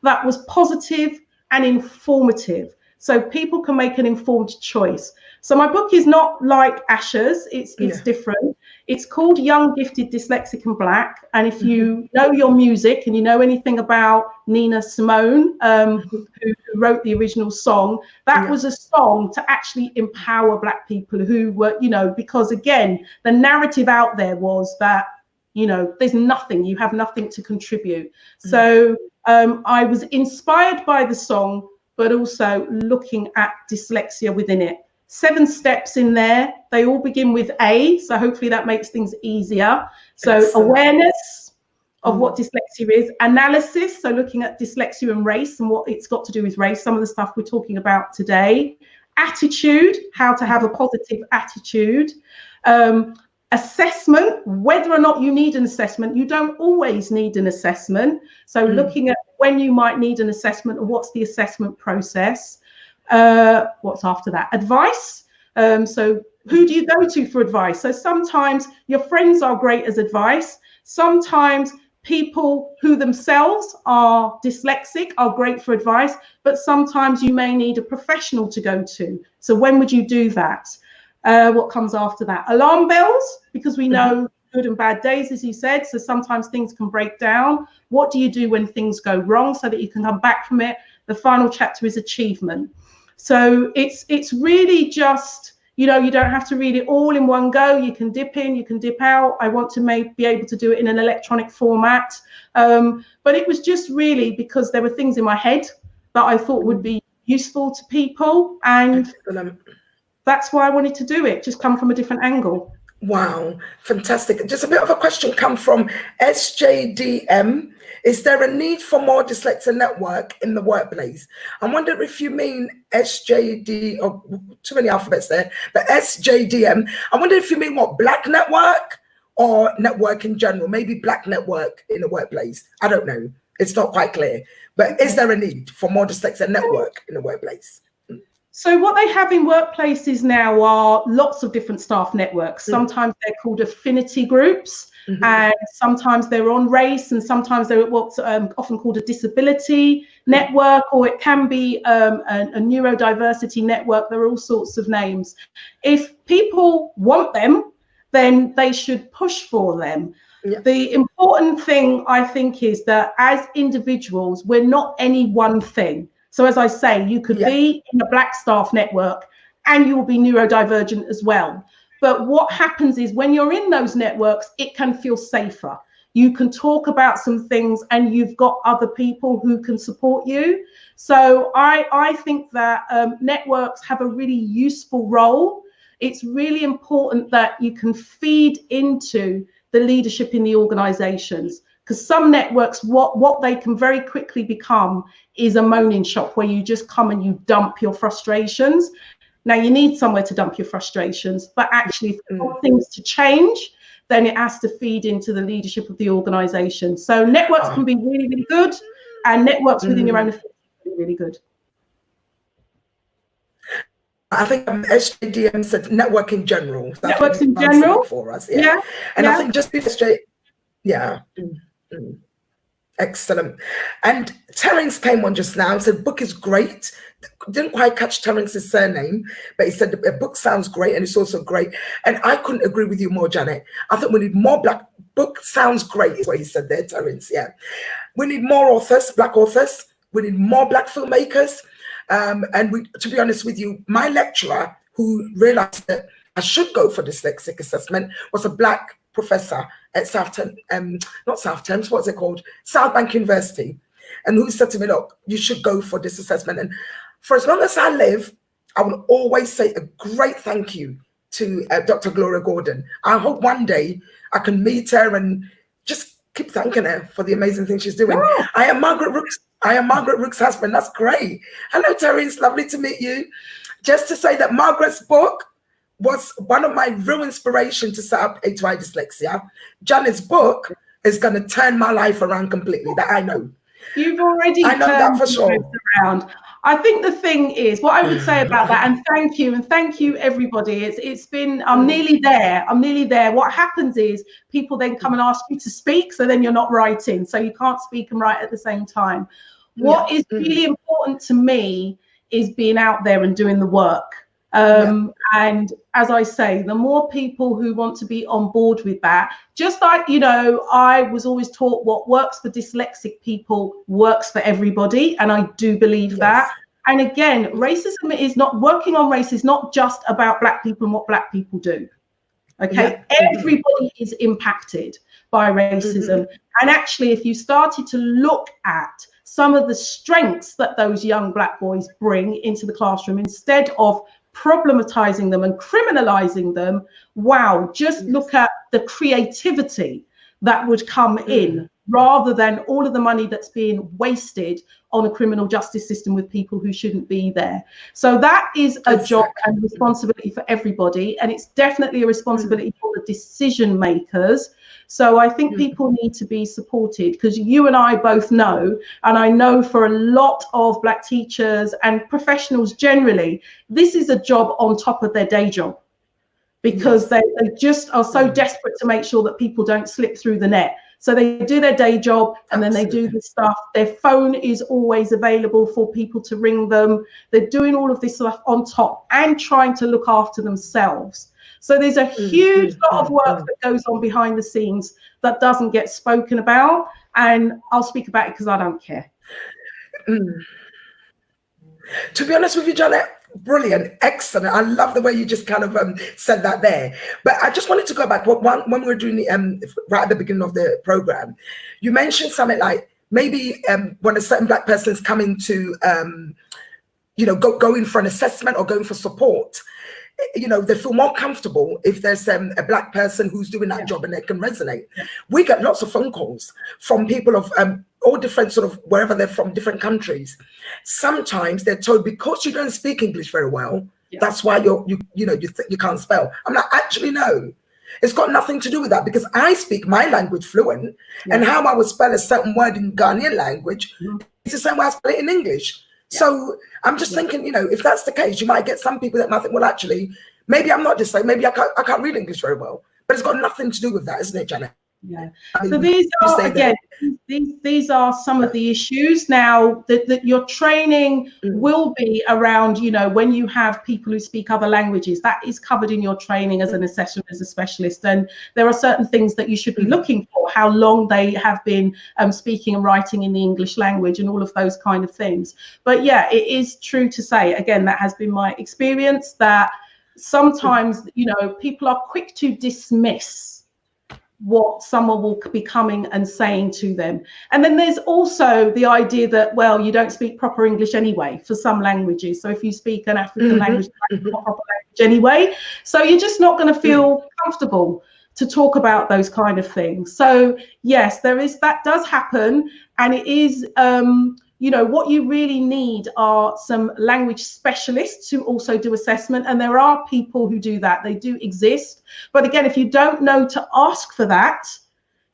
that was positive and informative, so people can make an informed choice. So my book is not like Asher's, it's different. It's called Young, Gifted, Dyslexic and Black. And if you know your music and you know anything about Nina Simone, who wrote the original song, that was a song to actually empower Black people who were, you know, because again, the narrative out there was that, you know, there's nothing, you have nothing to contribute. So I was inspired by the song, but also looking at dyslexia within it. 7 steps in there. They all begin with A, so hopefully that makes things easier. So awareness of what dyslexia is, analysis, so looking at dyslexia and race and what it's got to do with race, some of the stuff we're talking about today. Attitude, how to have a positive attitude. Assessment, whether or not you need an assessment. You don't always need an assessment. So looking at when you might need an assessment and what's the assessment process. What's after that? Advice. So who do you go to for advice? So sometimes your friends are great as advice. Sometimes people who themselves are dyslexic are great for advice, but sometimes you may need a professional to go to. So when would you do that? What comes after that? Alarm bells, because we know good and bad days, as you said. So sometimes things can break down. What do you do when things go wrong so that you can come back from it? the final chapter is achievement. So it's really just, you know, you don't have to read it all in one go. You can dip in, you can dip out. I want to be able to do it in an electronic format. But it was just really because there were things in my head that I thought would be useful to people. And that's why I wanted to do it, just come from a different angle. Wow, fantastic. Just a bit of a question come from SJDM. Is there a need for more dyslexia network in the workplace? I wonder if you mean SJD, or too many alphabets there, but SJDM. I wonder if you mean what, Black network or network in general? Maybe Black network in the workplace. I don't know. It's not quite clear. But is there a need for more dyslexia network in the workplace? So what they have in workplaces now are lots of different staff networks. Sometimes they're called affinity groups, and sometimes they're on race, and sometimes they're what's often called a disability network, or it can be a neurodiversity network. There are all sorts of names. If people want them, then they should push for them. Yeah. The important thing, I think, is that as individuals, we're not any one thing. So as I say, you could be in a Black staff network and you will be neurodivergent as well. But what happens is when you're in those networks, it can feel safer. You can talk about some things and you've got other people who can support you. So I think that networks have a really useful role. It's really important that you can feed into the leadership in the organizations. Because some networks, what they can very quickly become is a moaning shop where you just come and you dump your frustrations. Now, you need somewhere to dump your frustrations, but actually, if you want things to change, then it has to feed into the leadership of the organization. So networks can be really, really good, and networks within your own affiliate can be really good. I think SJDM said network in general. So networks in general for us, I think just SJ, excellent. And Terence came on just now and said book is great. Didn't quite catch Terence's surname, but he said the book sounds great and it's also great. And I couldn't agree with you more, Janet. I think we need more Black book sounds great is what he said there, Terence. Yeah, we need more authors, Black authors. We need more Black filmmakers. And we, to be honest with you, my lecturer who realized that I should go for dyslexic assessment was a Black professor at South Bank University, and who said to me, look, you should go for this assessment. And for as long as I live, I will always say a great thank you to Dr. Gloria Gordon. I hope one day I can meet her and just keep thanking her for the amazing thing she's doing. Yeah. I am Margaret Rook's husband. That's great. Hello, Terry. It's lovely to meet you. Just to say that Margaret's book was one of my real inspiration to set up A2I Dyslexia. Janet's book is going to turn my life around completely. That I know. You've already I know that for sure. Around. I think the thing is, what I would say about that, and thank you everybody. It's been, I'm nearly there. What happens is people then come and ask you to speak, so then you're not writing, so you can't speak and write at the same time. What is really important to me is being out there and doing the work. And as I say, the more people who want to be on board with that, just like, you know, I was always taught what works for dyslexic people works for everybody. And I do believe that. And again, racism is not, working on race is not just about Black people and what Black people do. Okay, everybody is impacted by racism. And actually, if you started to look at some of the strengths that those young Black boys bring into the classroom, instead of problematizing them and criminalizing them, wow, just look at the creativity that would come in, rather than all of the money that's being wasted on a criminal justice system with people who shouldn't be there. So that is a job and responsibility for everybody, and it's definitely a responsibility for the decision makers. So I think people need to be supported, because you and I both know, and I know for a lot of Black teachers and professionals generally, this is a job on top of their day job, because they just are so desperate to make sure that people don't slip through the net. So they do their day job and then they do the stuff. Their phone is always available for people to ring them. They're doing all of this stuff on top and trying to look after themselves. So there's a huge lot of work that goes on behind the scenes that doesn't get spoken about. And I'll speak about it because I don't care. To be honest with you, Jannett, brilliant, excellent. I love the way you just kind of said that there. But I just wanted to go back. When we were doing the right at the beginning of the program, you mentioned something like maybe when a certain Black person's coming to, going for an assessment or going for support, they feel more comfortable if there's a Black person who's doing that job and they can resonate. We get lots of phone calls from people of all different sort of wherever they're from, different countries. Sometimes they're told because you don't speak English very well, that's why you can't spell. I'm like, actually, no. It's got nothing to do with that because I speak my language fluent, and how I would spell a certain word in Ghanaian language is the same way I spell it in English. So I'm just thinking, if that's the case, you might get some people that might think, well, actually, maybe I'm not just like, maybe I can't read English very well, but it's got nothing to do with that, isn't it, Jannett? Yeah. So these are, again, these are some of the issues. Now that your training will be around, when you have people who speak other languages, that is covered in your training as an assessor, as a specialist. And there are certain things that you should be looking for, how long they have been speaking and writing in the English language and all of those kind of things. But yeah, it is true to say, again, that has been my experience, that sometimes, people are quick to dismiss what someone will be coming and saying to them. And then there's also the idea that, well, you don't speak proper English anyway for some languages. So if you speak an African language, it's not proper language anyway. So you're just not going to feel comfortable to talk about those kind of things. So yes, that does happen. And it is, what you really need are some language specialists who also do assessment. And there are people who do that. They do exist. But again, if you don't know to ask for that,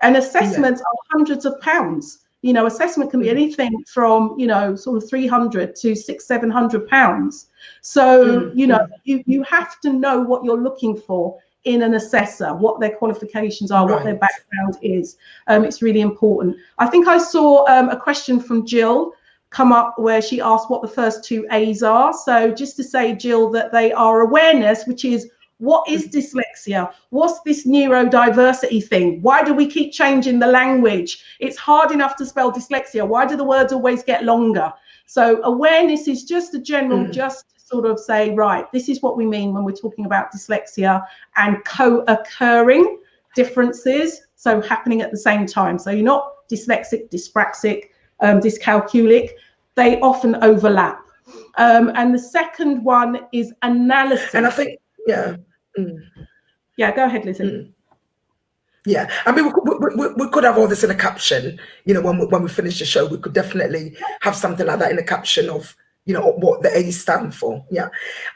and assessments are hundreds of pounds. Assessment can be anything from, sort of 300 to 600-700 pounds. So, you have to know what you're looking for in an assessor, what their qualifications are, what their background is. It's really important. I think I saw a question from Jill come up where she asked what the first two A's are. So just to say, Jill, that they are awareness, which is, what is dyslexia? What's this neurodiversity thing? Why do we keep changing the language? It's hard enough to spell dyslexia. Why do the words always get longer? So awareness is just a general, just to sort of say, right, this is what we mean when we're talking about dyslexia and co-occurring differences. So happening at the same time. So you're not dyslexic, dyspraxic, dyscalculic, they often overlap. And the second one is analysis. And I think, yeah, go ahead, Lizzie. Yeah, I mean, we could have all this in a caption, when we finish the show, we could definitely have something like that in a caption of, what the A's stand for. Yeah.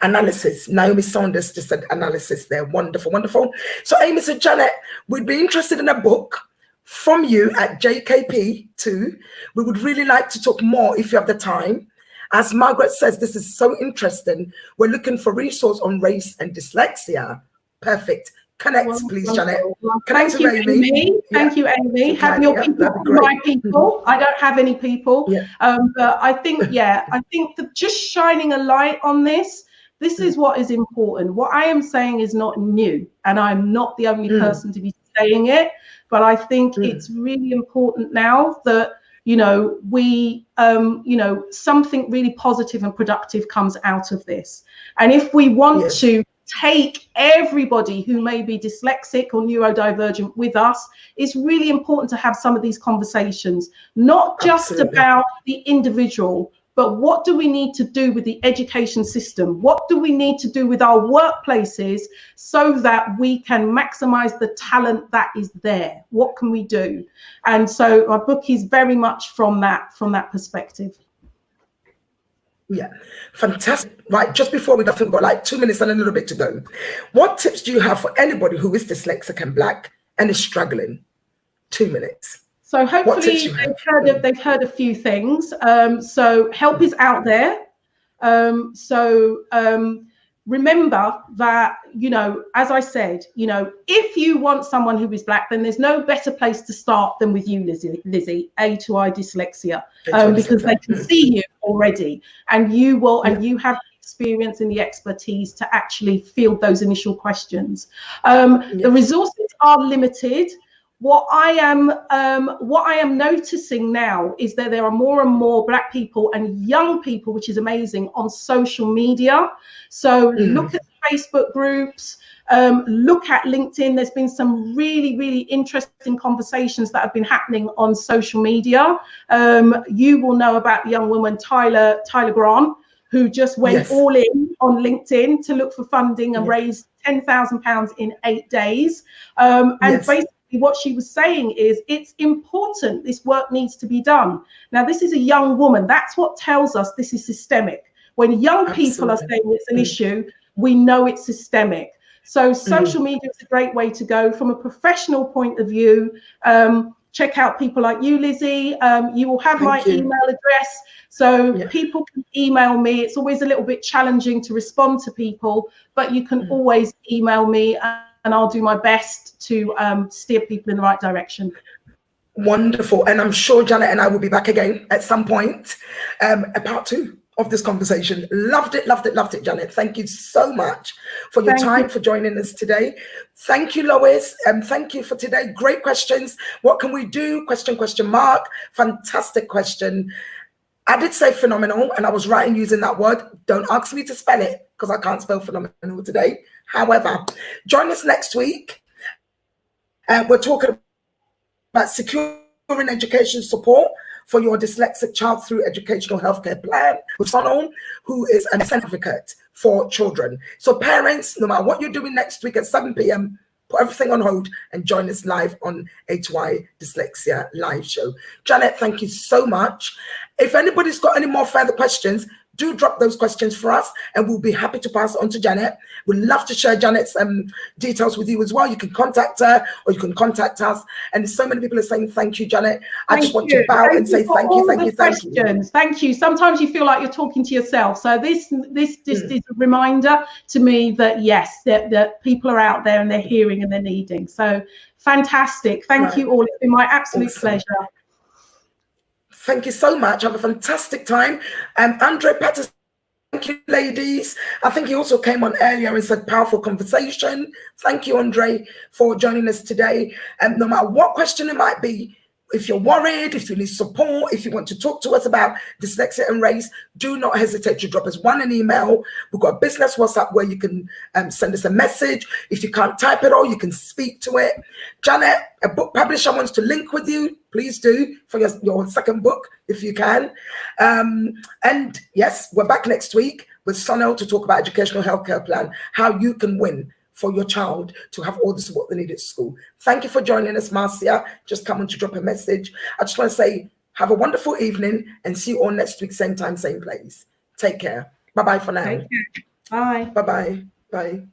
Analysis. Naomi Saunders just said analysis there. Wonderful, wonderful. So Amy said, Jannett, we'd be interested in a book from you at JKP too. We would really like to talk more if you have the time. As Margaret says, this is so interesting. We're looking for resource on race and dyslexia. Perfect. Connect, please, Jannett. Connect to Amy. Thank you, Amy. Have your people, my people. I don't have any people. But I think, I think that just shining a light on this is what is important. What I am saying is not new, and I'm not the only person to be saying it. But I think it's really important now that, we, something really positive and productive comes out of this. And if we want to take everybody who may be dyslexic or neurodivergent with us, it's really important to have some of these conversations, not just about the individual, but what do we need to do with the education system? What do we need to do with our workplaces so that we can maximize the talent that is there? What can we do? And so my book is very much from that perspective. Yeah, fantastic. Right, just before we go, we've got like 2 minutes and a little bit to go. What tips do you have for anybody who is dyslexic and Black and is struggling? 2 minutes. So hopefully they've heard a few things. So help is out there. Remember that, as I said, if you want someone who is Black, then there's no better place to start than with you, Lizzie, A to I Dyslexia, because they can see you already, and you will, and you have the experience and the expertise to actually field those initial questions. The resources are limited. what I am noticing now is that there are more and more Black people and young people, which is amazing, on social media. So look at Facebook groups, look at LinkedIn. There's been some really, really interesting conversations that have been happening on social media. You will know about the young woman, Tyler Grant, who just went all in on LinkedIn to look for funding and raised £10,000 in 8 days. And basically what she was saying is, it's important, this work needs to be done. Now, this is a young woman. That's what tells us this is systemic. When young people are saying it's an issue, we know it's systemic. So social media is a great way to go. From a professional point of view, check out people like you, Lizzie. You will have my email address. So people can email me. It's always a little bit challenging to respond to people, but you can always email me and I'll do my best to steer people in the right direction. Wonderful. And I'm sure Jannett and I will be back again at some point, a part 2 of this conversation. Loved it, Jannett. Thank you so much for your time, for joining us today. Thank you, Lois. Thank you for today. Great questions. What can we do? Question mark. Fantastic question. I did say phenomenal, and I was writing using that word. Don't ask me to spell it because I can't spell phenomenal today. However, join us next week. We're talking about securing education support for your dyslexic child through educational healthcare plan with Sonal, who is an advocate for children. So parents, no matter what you're doing next week at 7 p.m., put everything on hold and join us live on HY Dyslexia live show. Jannett, thank you so much. If anybody's got any more further questions, do drop those questions for us and we'll be happy to pass it on to Jannett. We'd love to share Jannett's details with you as well. You can contact her or you can contact us. And so many people are saying, thank you, Jannett. I just want to bow and say thank you. Thank you. Sometimes you feel like you're talking to yourself. So this just is a reminder to me that yes, that people are out there and they're hearing and they're needing. So fantastic. Thank you all. It's been my absolute pleasure. Thank you so much. Have a fantastic time. Andre Patterson, thank you, ladies. I think he also came on earlier and said powerful conversation. Thank you, Andre, for joining us today. And no matter what question it might be, if you're worried, if you need support, if you want to talk to us about dyslexia and race, do not hesitate to drop us an email. We've got a business WhatsApp where you can send us a message. If you can't type it all, you can speak to it. Jannett, a book publisher wants to link with you. Please do for your second book, if you can. And yes, we're back next week with Sonal to talk about educational healthcare plan, how you can win for your child to have all the support they need at school. Thank you for joining us, Marcia. Just come on to drop a message. I just want to say, have a wonderful evening and see you all next week, same time, same place. Take care. Bye-bye for now. Take care. Bye. Bye-bye. Bye.